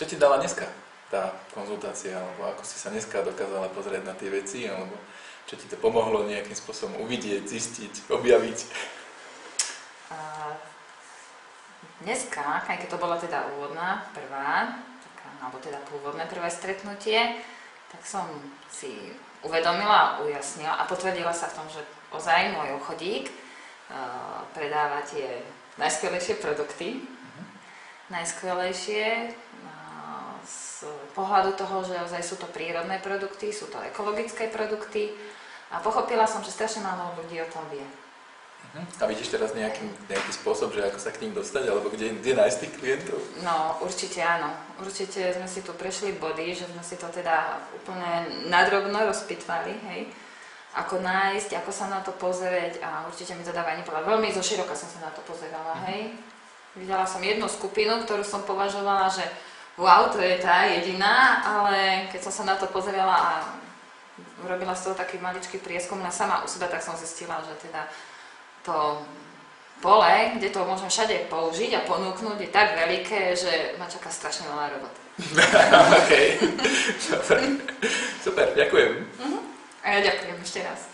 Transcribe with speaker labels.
Speaker 1: Čo ti dala dneska tá konzultácia, alebo ako si sa dneska dokázala pozrieť na tie veci, alebo čo ti to pomohlo nejakým spôsobom uvidieť, zistiť, objaviť?
Speaker 2: Dneska, aj keď to bola teda úvodná prvá, alebo teda pôvodné prvé stretnutie, tak som si uvedomila a ujasnila a potvrdila sa v tom, že ozaj môj obchodík predáva tie najskvelejšie produkty. Najskvelejšie z pohľadu toho, že ozaj sú to prírodné produkty, sú to ekologické produkty a pochopila som, že strašne málo ľudí o tom vie.
Speaker 1: A vidíš teraz nejaký spôsob, že ako sa k ním dostať, alebo kde nájsť tých klientov?
Speaker 2: No, určite áno. Určite sme si tu prešli body, že sme si to teda úplne nadrobno rozpitvali, hej. Ako nájsť, ako sa na to pozrieť a určite mi to dáva ani povedať. Veľmi zoširoka som sa na to pozerala, hej. Videla som jednu skupinu, ktorú som považovala, že wow, to je tá jediná, ale keď som sa na to pozerala a robila z toho taký maličký prieskum na sama u seba, tak som zistila, že teda to pole, kde to môžem všade použiť a ponúknuť, je tak veľké, že ma čaká strašne veľa roboty.
Speaker 1: OK, super, ďakujem.
Speaker 2: A ja ďakujem ešte raz.